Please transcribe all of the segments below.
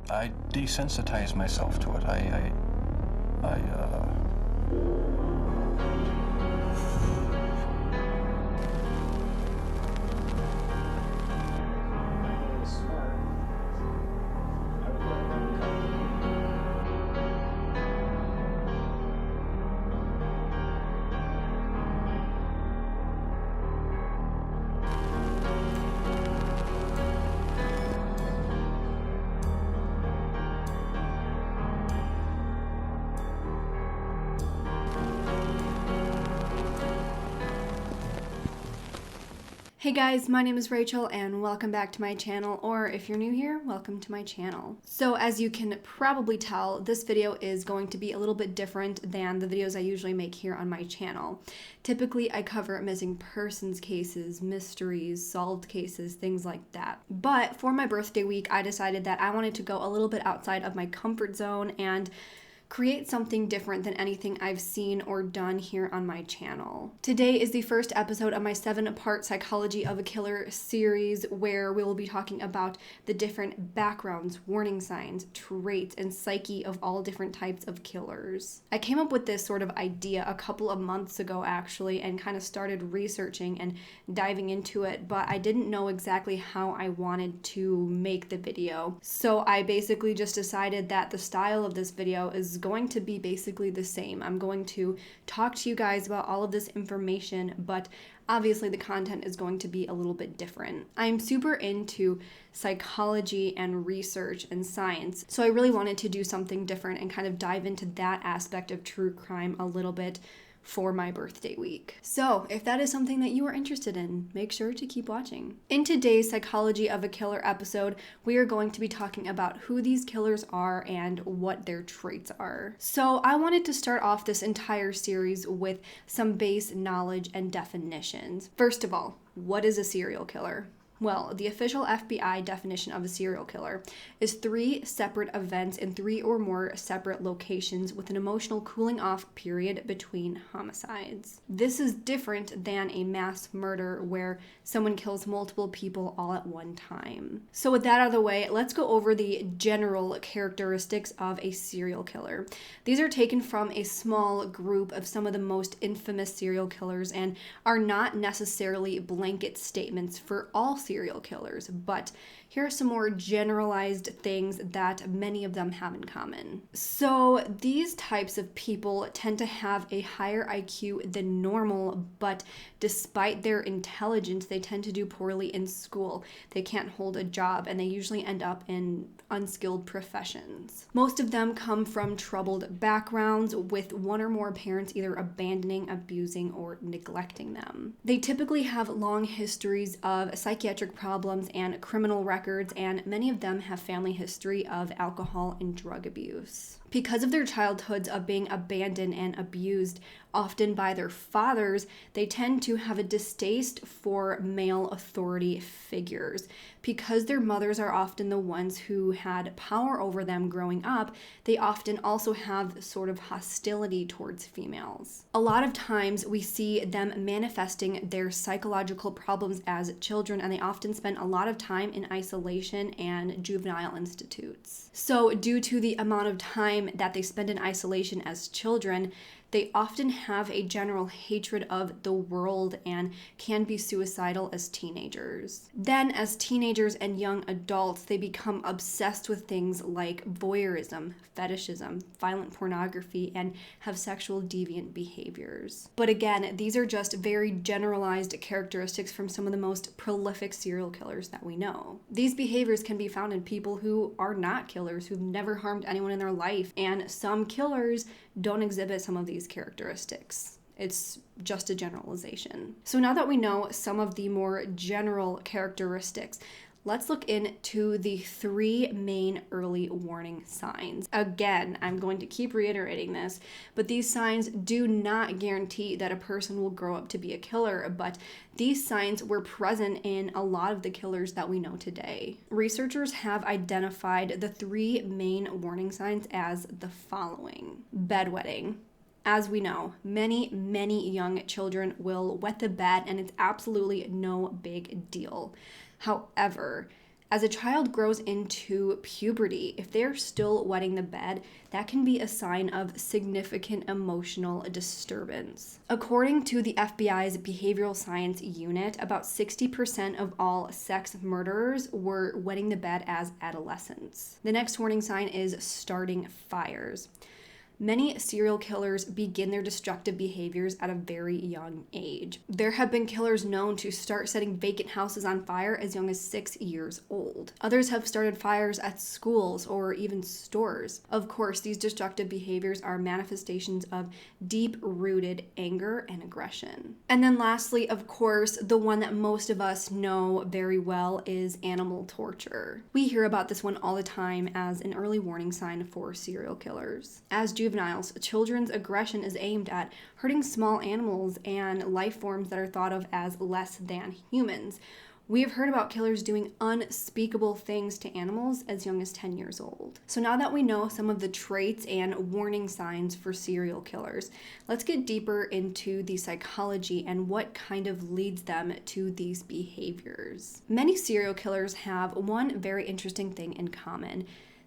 I desensitize myself to it. I Hey guys, my name is Rachel and welcome back to my channel, or if you're new here, welcome to my channel. So as you can probably tell, this video is going to be a little bit different than the videos I usually make here on my channel. Typically, I cover missing persons cases, mysteries, solved cases, things like that. But for my birthday week, I decided that I wanted to go a little bit outside of my comfort zone and create something different than anything I've seen or done here on my channel. Today is the first episode of my 7-part Psychology of a Killer series, where we will be talking about the different backgrounds, warning signs, traits, and psyche of all different types of killers. I came up with this sort of idea a couple of months ago actually, and kind of started researching and diving into it, but I didn't know exactly how I wanted to make the video. So I basically just decided that the style of this video is going to be basically the same. I'm going to talk to you guys about all of this information, but obviously the content is going to be a little bit different. I'm super into psychology and research and science, so I really wanted to do something different and kind of dive into that aspect of true crime a little bit for my birthday week. So if that is something that you are interested in, make sure to keep watching. In today's Psychology of a Killer episode, we are going to be talking about who these killers are and what their traits are. So I wanted to start off this entire series with some base knowledge and definitions. First of all, what is a serial killer? Well, the official FBI definition of a serial killer is 3 separate events in 3 or more separate locations with an emotional cooling off period between homicides. This is different than a mass murder where someone kills multiple people all at one time. So with that out of the way, let's go over the general characteristics of a serial killer. These are taken from a small group of some of the most infamous serial killers and are not necessarily blanket statements for all serial killers, but here are some more generalized things that many of them have in common. So these types of people tend to have a higher IQ than normal, but despite their intelligence, they tend to do poorly in school. They can't hold a job, and they usually end up in unskilled professions. Most of them come from troubled backgrounds, with one or more parents either abandoning, abusing, or neglecting them. They typically have long histories of psychiatric problems and criminal records, and many of them have family history of alcohol and drug abuse. Because of their childhoods of being abandoned and abused, often by their fathers, they tend to have a distaste for male authority figures. Because their mothers are often the ones who had power over them growing up, they often also have sort of hostility towards females. A lot of times we see them manifesting their psychological problems as children, and they often spend a lot of time in isolation and juvenile institutes. So due to the amount of time that they spend in isolation as children, they often have a general hatred of the world and can be suicidal as teenagers. Then, as teenagers and young adults, they become obsessed with things like voyeurism, fetishism, violent pornography, and have sexual deviant behaviors. But again, these are just very generalized characteristics from some of the most prolific serial killers that we know. These behaviors can be found in people who are not killers, who've never harmed anyone in their life, and some killers don't exhibit some of these characteristics. It's just a generalization. So now that we know some of the more general characteristics, let's look into the 3 main early warning signs. Again, I'm going to keep reiterating this, but these signs do not guarantee that a person will grow up to be a killer, but these signs were present in a lot of the killers that we know today. Researchers have identified the 3 main warning signs as the following. Bedwetting. As we know, many young children will wet the bed, and it's absolutely no big deal. However, As a child grows into puberty, if they're still wetting the bed, that can be a sign of significant emotional disturbance. According to the FBI's Behavioral Science Unit, about 60% of all sex murderers were wetting the bed as adolescents. The next warning sign is starting fires. Many serial killers begin their destructive behaviors at a very young age. There have been killers known to start setting vacant houses on fire as young as 6 years old. Others have started fires at schools or even stores. Of course, these destructive behaviors are manifestations of deep-rooted anger and aggression. And then lastly, of course, the one that most of us know very well is animal torture. We hear about this one all the time as an early warning sign for serial killers. As juveniles, children's aggression is aimed at hurting small animals and life forms that are thought of as less than humans. We have heard about killers doing unspeakable things to animals as young as 10 years old. So now that we know some of the traits and warning signs for serial killers, let's get deeper into the psychology and what kind of leads them to these behaviors. Many serial killers have one very interesting thing in common.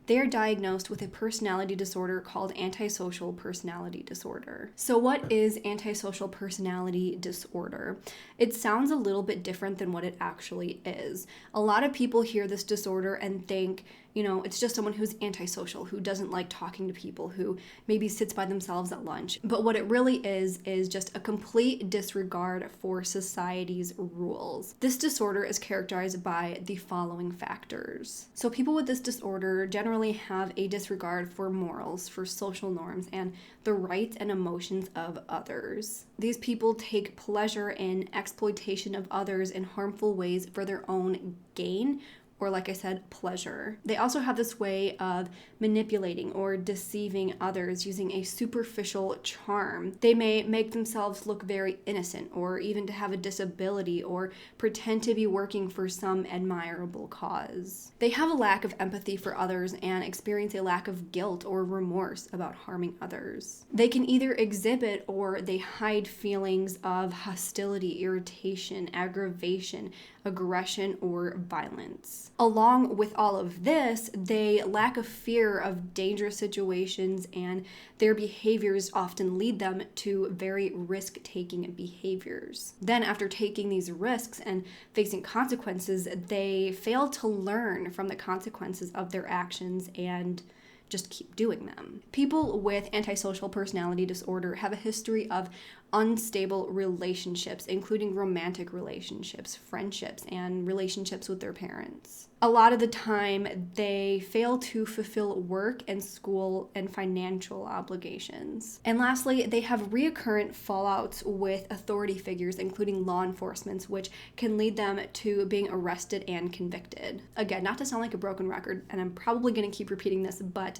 They are diagnosed with a personality disorder called antisocial personality disorder. So what is antisocial personality disorder? It sounds a little bit different than what it actually is. A lot of people hear this disorder and think, it's just someone who's antisocial, who doesn't like talking to people, who maybe sits by themselves at lunch. But what it really is just a complete disregard for society's rules. This disorder is characterized by the following factors. So people with this disorder generally have a disregard for morals, for social norms, and the rights and emotions of others. These people take pleasure in exploitation of others in harmful ways for their own gain, or like I said, pleasure. They also have this way of manipulating or deceiving others using a superficial charm. They may make themselves look very innocent, or even to have a disability, or pretend to be working for some admirable cause. They have a lack of empathy for others and experience a lack of guilt or remorse about harming others. They can either exhibit or they hide feelings of hostility, irritation, aggravation, aggression, or violence. Along with all of this, they lack a fear of dangerous situations, and their behaviors often lead them to very risk-taking behaviors. Then, after taking these risks and facing consequences, they fail to learn from the consequences of their actions and just keep doing them. People with antisocial personality disorder have a history of unstable relationships, including romantic relationships, friendships, and relationships with their parents. A lot of the time, they fail to fulfill work and school and financial obligations. And lastly, they have recurrent fallouts with authority figures, including law enforcement, which can lead them to being arrested and convicted. Again, not to sound like a broken record, and I'm probably going to keep repeating this, but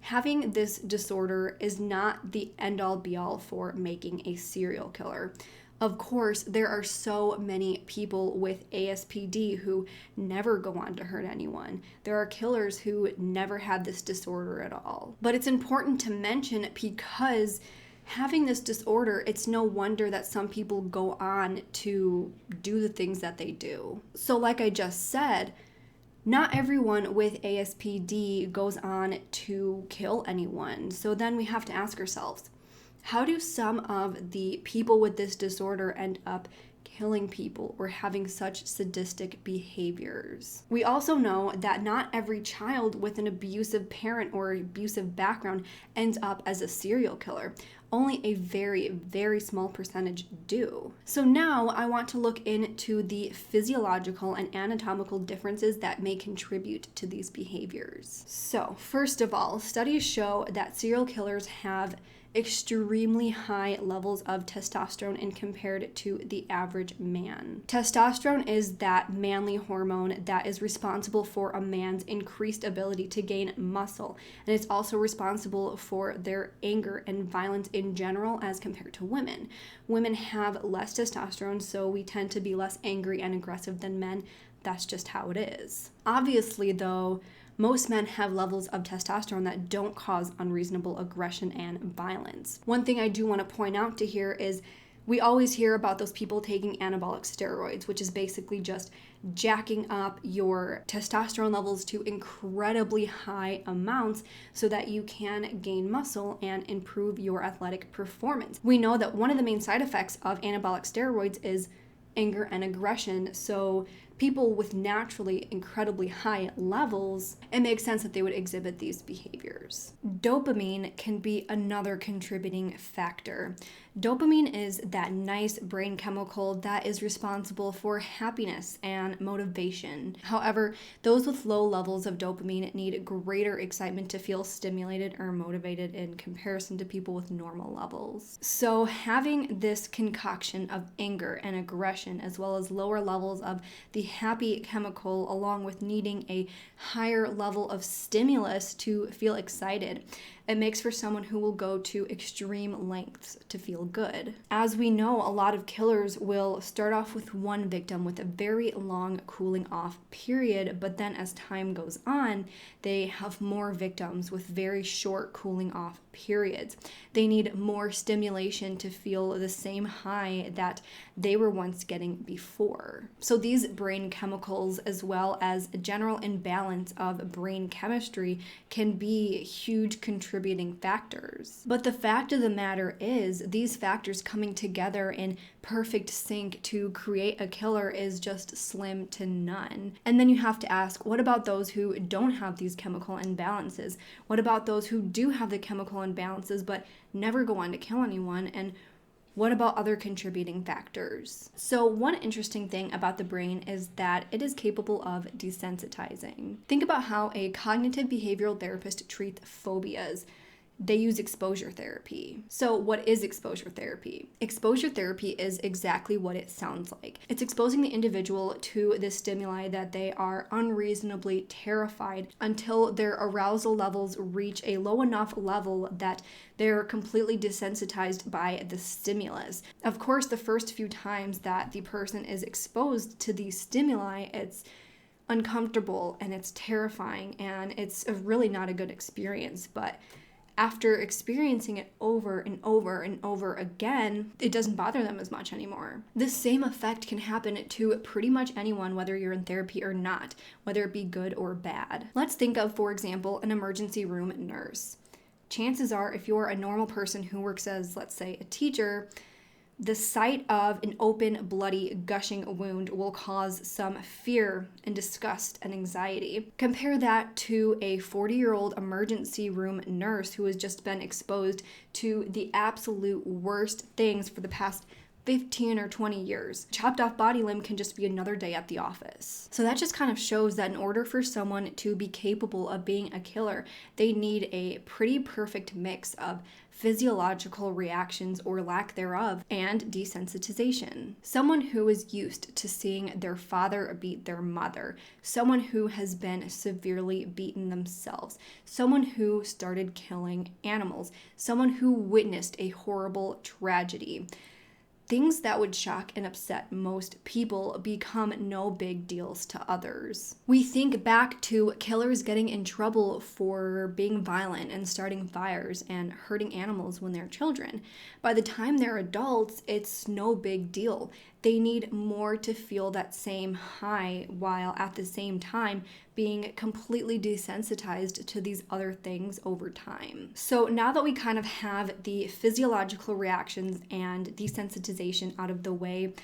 having this disorder is not the end-all be-all for making a serial killer. Of course, there are so many people with ASPD who never go on to hurt anyone. There are killers who never had this disorder at all. But it's important to mention because having this disorder, it's no wonder that some people go on to do the things that they do. So like I just said, not everyone with ASPD goes on to kill anyone. So then we have to ask ourselves, how do some of the people with this disorder end up killing people or having such sadistic behaviors? We also know that not every child with an abusive parent or abusive background ends up as a serial killer. Only a very, very small percentage do. So now I want to look into the physiological and anatomical differences that may contribute to these behaviors. So first of all, studies show that serial killers have extremely high levels of testosterone in compared to the average man. Testosterone is that manly hormone that is responsible for a man's increased ability to gain muscle, and it's also responsible for their anger and violence in general as compared to women. Women have less testosterone, so we tend to be less angry and aggressive than men. That's just how it is. Obviously, though, most men have levels of testosterone that don't cause unreasonable aggression and violence. One thing I do want to point out to here is We always hear about those people taking anabolic steroids, which is basically just jacking up your testosterone levels to incredibly high amounts so that you can gain muscle and improve your athletic performance. We know that one of the main side effects of anabolic steroids is anger and aggression. So people with naturally incredibly high levels, it makes sense that they would exhibit these behaviors. Dopamine can be another contributing factor. Dopamine is that nice brain chemical that is responsible for happiness and motivation. However, those with low levels of dopamine need greater excitement to feel stimulated or motivated in comparison to people with normal levels. So having this concoction of anger and aggression, as well as lower levels of the happy chemical, along with needing a higher level of stimulus to feel excited, it makes for someone who will go to extreme lengths to feel good. As we know, a lot of killers will start off with one victim with a very long cooling off period, but then as time goes on, they have more victims with very short cooling off periods. They need more stimulation to feel the same high that they were once getting before. So these brain chemicals, as well as a general imbalance of brain chemistry, can be huge contributing factors. But the fact of the matter is, these factors coming together in perfect sync to create a killer is just slim to none. And then you have to ask, what about those who don't have these chemical imbalances? What about those who do have the chemical imbalances but never go on to kill anyone? And what about other contributing factors? So one interesting thing about the brain is that it is capable of desensitizing. Think about how a cognitive behavioral therapist treats phobias. They use exposure therapy. So what is exposure therapy? Exposure therapy is exactly what it sounds like. It's exposing the individual to the stimuli that they are unreasonably terrified until their arousal levels reach a low enough level that they're completely desensitized by the stimulus. Of course, the first few times that the person is exposed to these stimuli, it's uncomfortable and it's terrifying and it's really not a good experience. But after experiencing it over and over and over again, it doesn't bother them as much anymore. This same effect can happen to pretty much anyone, whether you're in therapy or not, whether it be good or bad. Let's think of, for example, an emergency room nurse. Chances are, if you're a normal person who works as, let's say, a teacher, the sight of an open, bloody, gushing wound will cause some fear and disgust and anxiety. Compare that to a 40-year-old emergency room nurse who has just been exposed to the absolute worst things for the past 15 or 20 years. Chopped off body limb can just be another day at the office. So that just kind of shows that in order for someone to be capable of being a killer, they need a pretty perfect mix of physiological reactions or lack thereof and desensitization. Someone who is used to seeing their father beat their mother, someone who has been severely beaten themselves, someone who started killing animals, someone who witnessed a horrible tragedy. Things that would shock and upset most people become no big deals to others. We think back to killers getting in trouble for being violent and starting fires and hurting animals when they're children. By the time they're adults, it's no big deal. They need more to feel that same high while at the same time being completely desensitized to these other things over time. So now that we kind of have the physiological reactions and desensitization out of the way,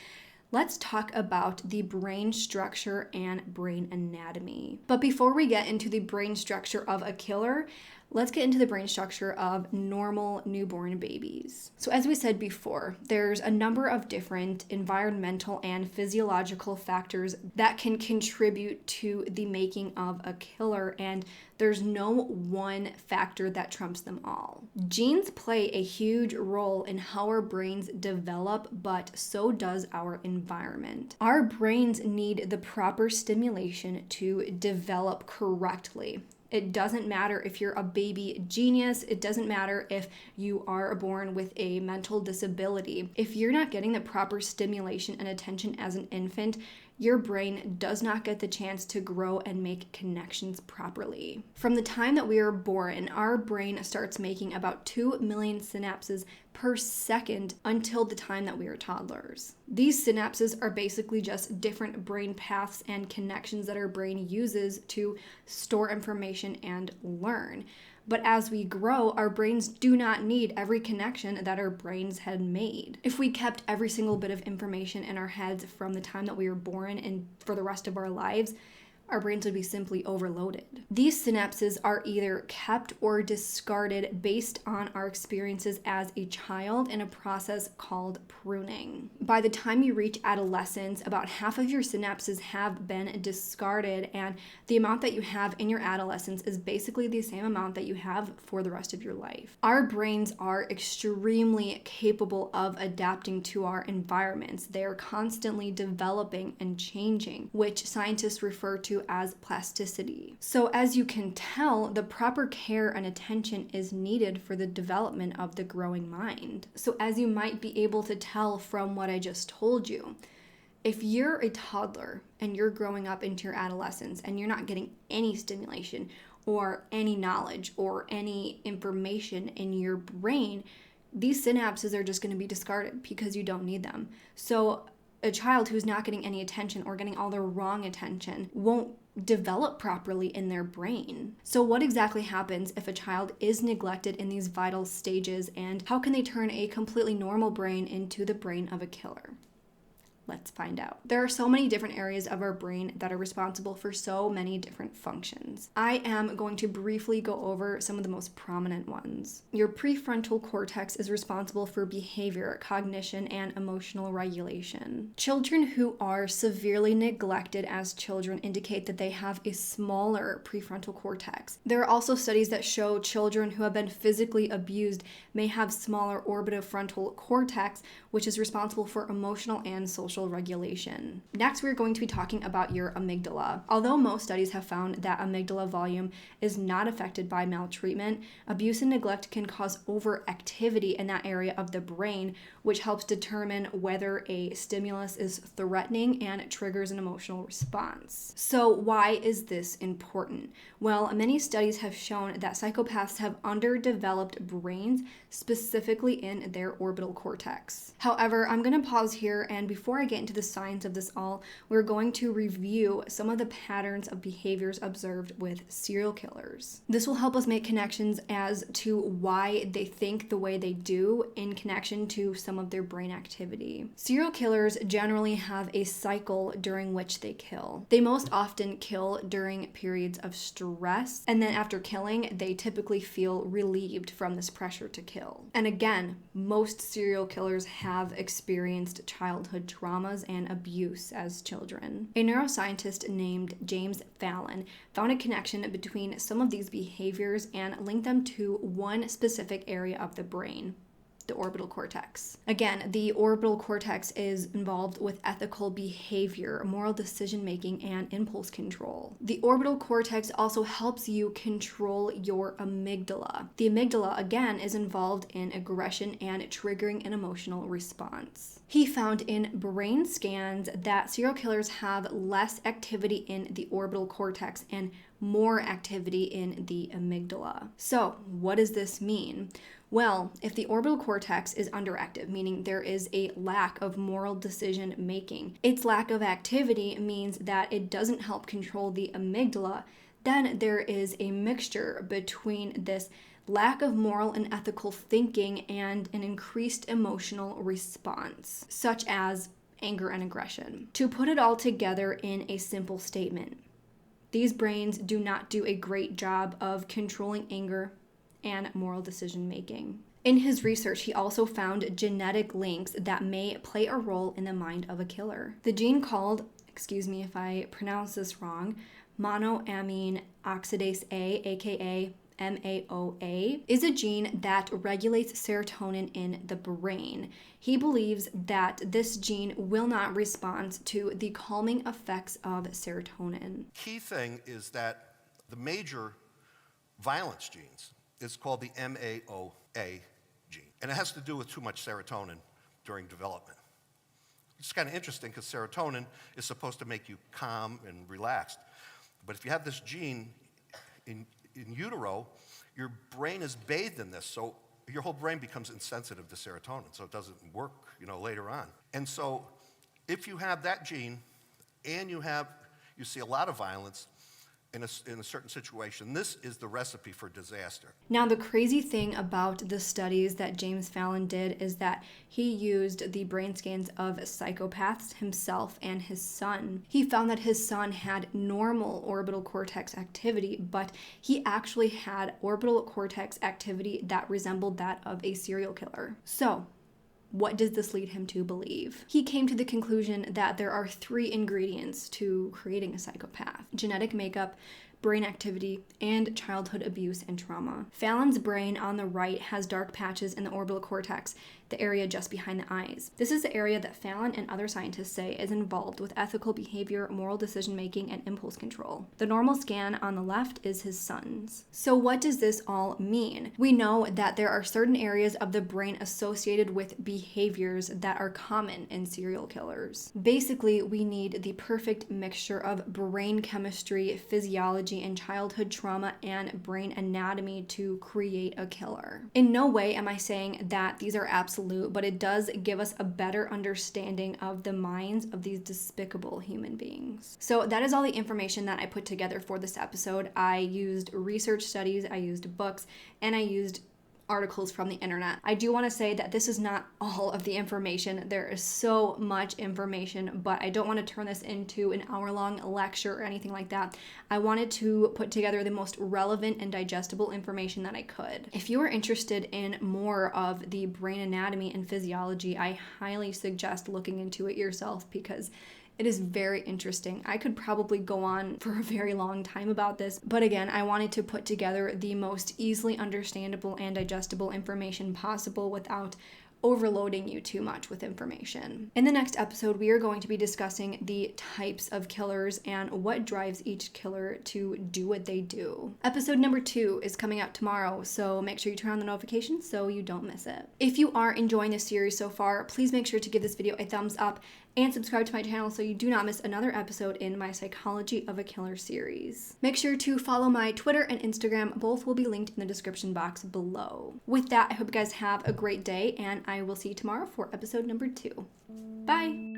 let's talk about the brain structure and brain anatomy. But before we get into the brain structure of a killer, let's get into the brain structure of normal newborn babies. So as we said before, there's a number of different environmental and physiological factors that can contribute to the making of a killer, and there's no one factor that trumps them all. Genes play a huge role in how our brains develop, but so does our environment. Our brains need the proper stimulation to develop correctly. It doesn't matter if you're a baby genius. It doesn't matter if you are born with a mental disability. If you're not getting the proper stimulation and attention as an infant, your brain does not get the chance to grow and make connections properly. From the time that we are born, our brain starts making about 2 million synapses per second until the time that we are toddlers. These synapses are basically just different brain paths and connections that our brain uses to store information and learn. But as we grow, our brains do not need every connection that our brains had made. If we kept every single bit of information in our heads from the time that we were born and for the rest of our lives, our brains would be simply overloaded. These synapses are either kept or discarded based on our experiences as a child in a process called pruning. By the time you reach adolescence, about half of your synapses have been discarded, and the amount that you have in your adolescence is basically the same amount that you have for the rest of your life. Our brains are extremely capable of adapting to our environments. They are constantly developing and changing, which scientists refer to as plasticity. So as you can tell, the proper care and attention is needed for the development of the growing mind. So as you might be able to tell from what I just told you, if you're a toddler and you're growing up into your adolescence and you're not getting any stimulation or any knowledge or any information in your brain, these synapses are just going to be discarded because you don't need them. So a child who's not getting any attention or getting all the wrong attention won't develop properly in their brain. So what exactly happens if a child is neglected in these vital stages, and how can they turn a completely normal brain into the brain of a killer? Let's find out. There are so many different areas of our brain that are responsible for so many different functions. I am going to briefly go over some of the most prominent ones. Your prefrontal cortex is responsible for behavior, cognition, and emotional regulation. Children who are severely neglected as children indicate that they have a smaller prefrontal cortex. There are also studies that show children who have been physically abused may have smaller orbitofrontal cortex, which is responsible for emotional and social regulation. Next, we're going to be talking about your amygdala. Although most studies have found that amygdala volume is not affected by maltreatment, abuse and neglect can cause overactivity in that area of the brain, which helps determine whether a stimulus is threatening and triggers an emotional response. So why is this important? Well, many studies have shown that psychopaths have underdeveloped brains, specifically in their orbital cortex. However, I'm going to pause here, and before I get into the science of this all, we're going to review some of the patterns of behaviors observed with serial killers. This will help us make connections as to why they think the way they do in connection to some of their brain activity. Serial killers generally have a cycle during which they kill. They most often kill during periods of stress, and then after killing, they typically feel relieved from this pressure to kill. And again, most serial killers have experienced childhood traumas and abuse as children. A neuroscientist named James Fallon found a connection between some of these behaviors and linked them to one specific area of the brain: the orbital cortex. Again, the orbital cortex is involved with ethical behavior, moral decision-making, and impulse control. The orbital cortex also helps you control your amygdala. The amygdala, again, is involved in aggression and triggering an emotional response. He found in brain scans that serial killers have less activity in the orbital cortex and more activity in the amygdala. So, what does this mean? Well, if the orbital cortex is underactive, meaning there is a lack of moral decision making, its lack of activity means that it doesn't help control the amygdala, then there is a mixture between this lack of moral and ethical thinking and an increased emotional response, such as anger and aggression. To put it all together in a simple statement, these brains do not do a great job of controlling anger and moral decision making. In his research, he also found genetic links that may play a role in the mind of a killer. The gene called, excuse me if I pronounce this wrong, monoamine oxidase A, aka MAOA, is a gene that regulates serotonin in the brain. He believes that this gene will not respond to the calming effects of serotonin. Key thing is that the major violence genes is called the MAOA gene, and it has to do with too much serotonin during development. It's kind of interesting because serotonin is supposed to make you calm and relaxed. But if you have this gene in utero, your brain is bathed in this, so your whole brain becomes insensitive to serotonin, so it doesn't work, later on. And so if you have that gene and you see a lot of violence in a certain situation, this is the recipe for disaster. Now, the crazy thing about the studies that James Fallon did is that he used the brain scans of psychopaths himself and his son. He found that his son had normal orbital cortex activity, but he actually had orbital cortex activity that resembled that of a serial killer. So, what does this lead him to believe? He came to the conclusion that there are 3 ingredients to creating a psychopath: genetic makeup, brain activity, and childhood abuse and trauma. Fallon's brain on the right has dark patches in the orbital cortex, the area just behind the eyes. This is the area that Fallon and other scientists say is involved with ethical behavior, moral decision-making, and impulse control. The normal scan on the left is his son's. So what does this all mean? We know that there are certain areas of the brain associated with behaviors that are common in serial killers. Basically, we need the perfect mixture of brain chemistry, physiology, and childhood trauma and brain anatomy to create a killer. In no way am I saying that these are absolute, but it does give us a better understanding of the minds of these despicable human beings. So that is all the information that I put together for this episode. I used research studies, I used books, and I used articles from the internet. I do want to say that this is not all of the information. There is so much information, but I don't want to turn this into an hour-long lecture or anything like that. I wanted to put together the most relevant and digestible information that I could. If you are interested in more of the brain anatomy and physiology, I highly suggest looking into it yourself because it is very interesting. I could probably go on for a very long time about this, but again, I wanted to put together the most easily understandable and digestible information possible without overloading you too much with information. In the next episode, we are going to be discussing the types of killers and what drives each killer to do what they do. Episode number 2 is coming out tomorrow, so make sure you turn on the notifications so you don't miss it. If you are enjoying this series so far, please make sure to give this video a thumbs up and subscribe to my channel so you do not miss another episode in my Psychology of a Killer series. Make sure to follow my Twitter and Instagram. Both will be linked in the description box below. With that, I hope you guys have a great day, and I will see you tomorrow for episode number 2. Bye!